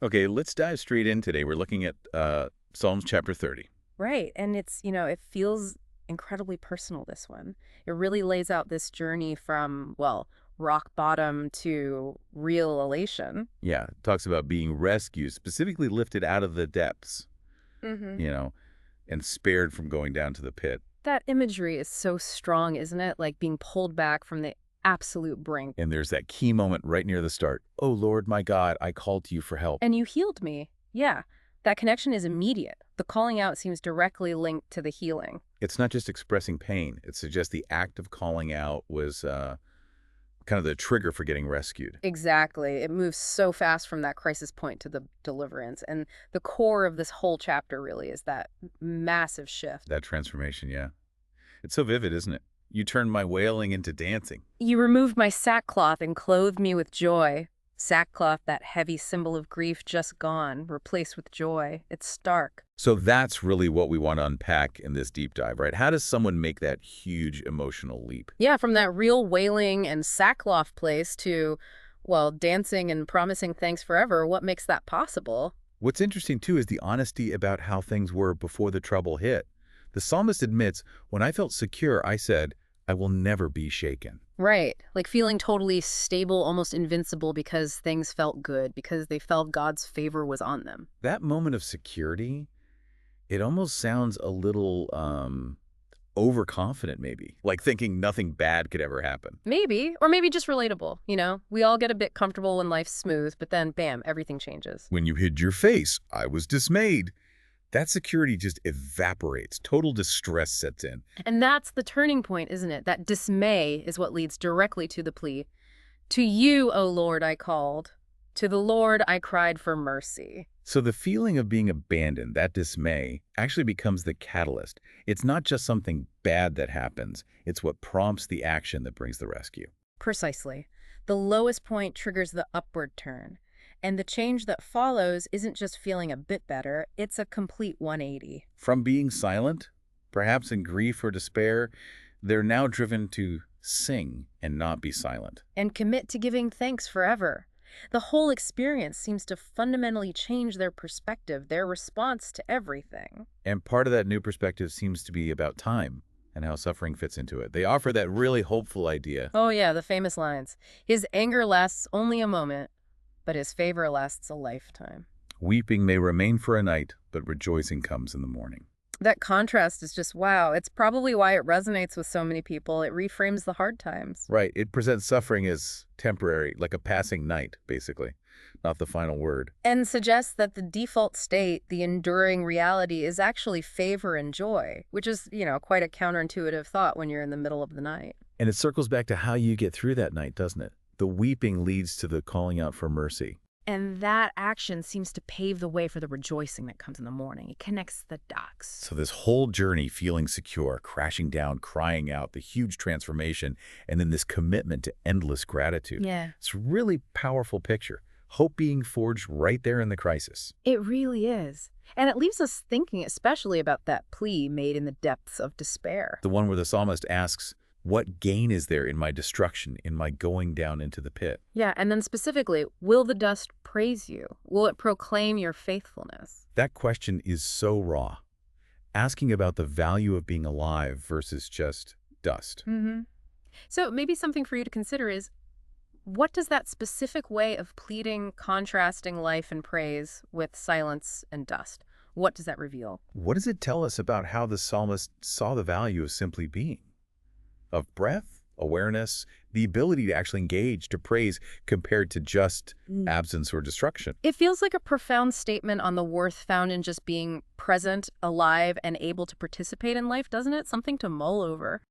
Okay, let's dive straight in today. We're looking at Psalms chapter 30. Right. And it feels incredibly personal, this one. It really lays out this journey from, well, rock bottom to real elation. Yeah, it talks about being rescued, specifically lifted out of the depths, hmm you know, and spared from going down to the pit. That imagery is so strong, isn't it? Like being pulled back from the absolute brink. And there's that key moment right near the start. Oh, Lord, my God, I called to you for help. And you healed me. Yeah. That connection is immediate. The calling out seems directly linked to the healing. It's not just expressing pain. It suggests the act of calling out was kind of the trigger for getting rescued. Exactly. It moves so fast from that crisis point to the deliverance. And the core of this whole chapter really is that massive shift. That transformation, yeah. It's so vivid, isn't it? You turned my wailing into dancing. You removed my sackcloth and clothed me with joy. Sackcloth, that heavy symbol of grief, just gone, replaced with joy. It's stark. So that's really what we want to unpack in this deep dive, right? How does someone make that huge emotional leap? Yeah, from that real wailing and sackcloth place to, well, dancing and promising thanks forever. What makes that possible? What's interesting, too, is the honesty about how things were before the trouble hit. The psalmist admits, when I felt secure, I said, I will never be shaken. Right. Like feeling totally stable, almost invincible because things felt good, because they felt God's favor was on them. That moment of security, it almost sounds a little overconfident, maybe, like thinking nothing bad could ever happen. Maybe, or maybe just relatable, We all get a bit comfortable when life's smooth, but then, bam, everything changes. When you hid your face, I was dismayed. That security just evaporates. Total distress sets in. And that's the turning point, isn't it? That dismay is what leads directly to the plea. To you, O Lord, I called. To the Lord I cried for mercy. So the feeling of being abandoned, that dismay, actually becomes the catalyst. It's not just something bad that happens. It's what prompts the action that brings the rescue. Precisely. The lowest point triggers the upward turn. And the change that follows isn't just feeling a bit better, it's a complete 180. From being silent, perhaps in grief or despair, they're now driven to sing and not be silent. And commit to giving thanks forever. The whole experience seems to fundamentally change their perspective, their response to everything. And part of that new perspective seems to be about time and how suffering fits into it. They offer that really hopeful idea. Oh, yeah, the famous lines. His anger lasts only a moment, but his favor lasts a lifetime. Weeping may remain for a night, but rejoicing comes in the morning. That contrast is just wow. It's probably why it resonates with so many people. It reframes the hard times. Right. It presents suffering as temporary, like a passing night, basically, not the final word. And suggests that the default state, the enduring reality, is actually favor and joy, which is, quite a counterintuitive thought when you're in the middle of the night. And it circles back to how you get through that night, doesn't it? The weeping leads to the calling out for mercy. And that action seems to pave the way for the rejoicing that comes in the morning. It connects the dots. So this whole journey, feeling secure, crashing down, crying out, the huge transformation, and then this commitment to endless gratitude. Yeah. It's a really powerful picture. Hope being forged right there in the crisis. It really is. And it leaves us thinking especially about that plea made in the depths of despair. The one where the psalmist asks, what gain is there in my destruction, in my going down into the pit? Yeah, and then specifically, will the dust praise you? Will it proclaim your faithfulness? That question is so raw. Asking about the value of being alive versus just dust. So maybe something for you to consider is, what does that specific way of pleading, contrasting life and praise with silence and dust, what does that reveal? What does it tell us about how the psalmist saw the value of simply being? Of breath, awareness, the ability to actually engage, to praise, compared to just absence or destruction. It feels like a profound statement on the worth found in just being present, alive, and able to participate in life, doesn't it? Something to mull over.